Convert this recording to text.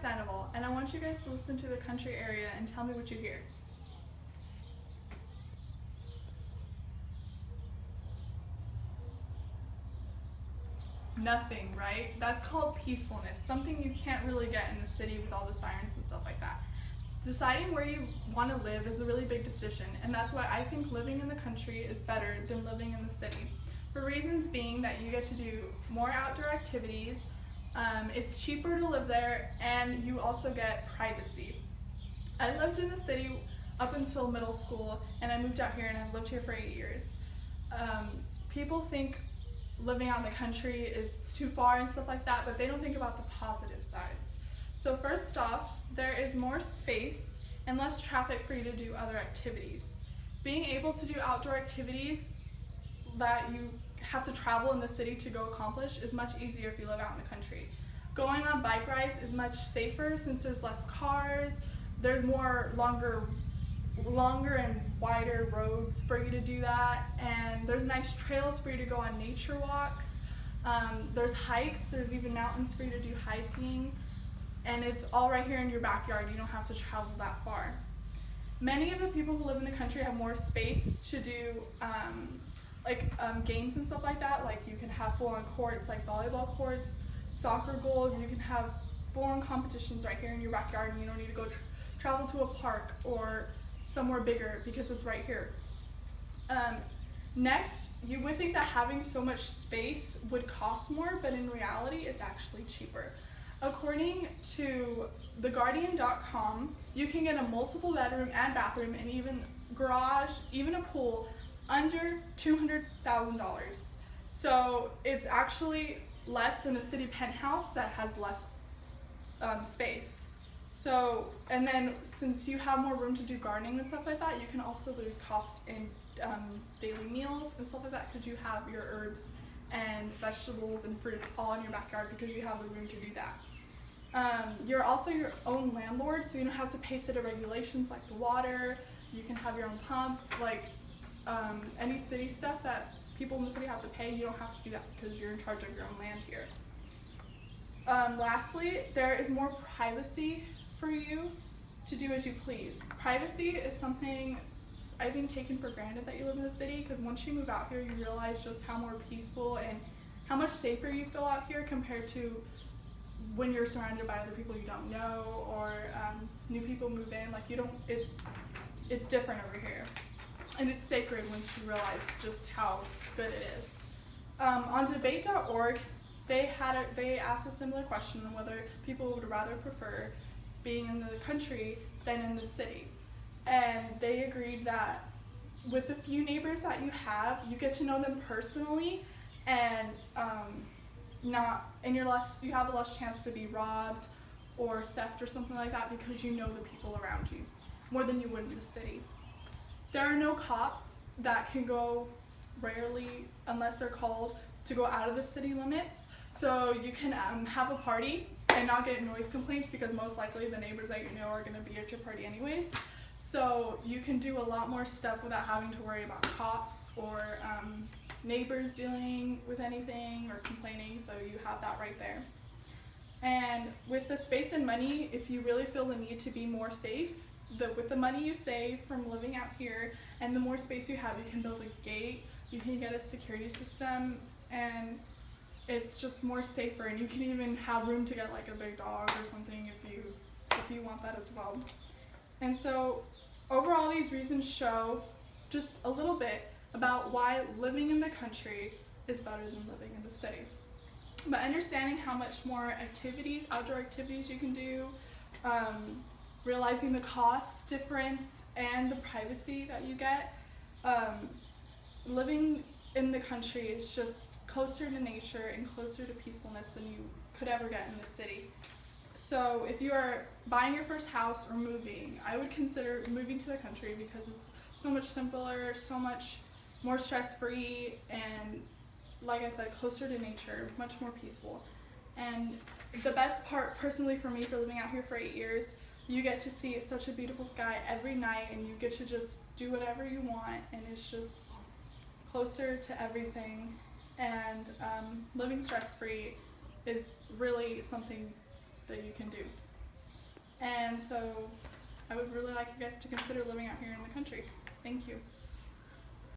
Sandoval, and I want you guys to listen to the country area and tell me what you hear. Nothing, right? That's called peacefulness, something you can't really get in the city with all the sirens and stuff like that. Deciding where you want to live is a really big decision, and that's why I think living in the country is better than living in the city. For reasons being that you get to do more outdoor activities, it's cheaper to live there, and you also get privacy. I lived in the city up until middle school, and I moved out here, and I've lived here for 8 years. People think living out in the country is too far and stuff like that, but they don't think about the positive sides. So first off, there is more space and less traffic for you to do other activities. Being able to do outdoor activities that you have to travel in the city to go accomplish is much easier if you live out in the country. Going on bike rides is much safer since there's less cars, there's more longer and wider roads for you to do that, and there's nice trails for you to go on nature walks. There's hikes, there's even mountains for you to do hiking, and it's all right here in your backyard. You don't have to travel that far. Many of the people who live in the country have more space to do games and stuff like that. Like you can have full-on courts, like volleyball courts, soccer goals. You can have full-on competitions right here in your backyard, and you don't need to go travel to a park or somewhere bigger because it's right here. Next, you would think that having so much space would cost more, but in reality, it's actually cheaper. According to theguardian.com, you can get a multiple bedroom and bathroom and even garage, even a pool, under $200,000. So it's actually less than a city penthouse that has less space. So, and then since you have more room to do gardening and stuff like that, you can also lose cost in daily meals and stuff like that because you have your herbs and vegetables and fruits all in your backyard because you have the room to do that. You're also your own landlord, so you don't have to pay city regulations like the water. You can have your own pump, like any city stuff that people in the city have to pay, you don't have to do that because you're in charge of your own land here. Lastly, there is more privacy for you to do as you please. Privacy is something I think taken for granted that you live in the city, because once you move out here, you realize just how more peaceful and how much safer you feel out here compared to when you're surrounded by other people you don't know, or new people move in. Like you don't, it's different over here, and it's sacred once you realize just how good it is. On debate.org, they asked a similar question on whether people would rather prefer being in the country than in the city. And they agreed that with the few neighbors that you get to know them personally, and you have a less chance to be robbed or theft or something like that because you know the people around you more than you would in the city. There are no cops that can go, rarely unless they're called, to go out of the city limits. So you can have a party and not get noise complaints because most likely the neighbors that you know are going to be at your party anyways. So you can do a lot more stuff without having to worry about cops or neighbors dealing with anything or complaining, so you have that right there. And with the space and money, if you really feel the need to be more safe, with the money you save from living out here and the more space you have, you can build a gate, you can get a security system, and it's just more safer, and you can even have room to get like a big dog or something if you want that as well. And so overall, these reasons show just a little bit about why living in the country is better than living in the city. But understanding how much more activities, outdoor activities you can do, realizing the cost difference and the privacy that you get, living in the country is just closer to nature and closer to peacefulness than you could ever get in the city. So if you are buying your first house or moving, I would consider moving to the country because it's so much simpler, so much more stress-free, and like I said, closer to nature, much more peaceful. And the best part, personally for me, for living out here for 8 years, you get to see such a beautiful sky every night, and you get to just do whatever you want, and it's just closer to everything. And living stress-free is really something that you can do. And so I would really like you guys to consider living out here in the country. Thank you.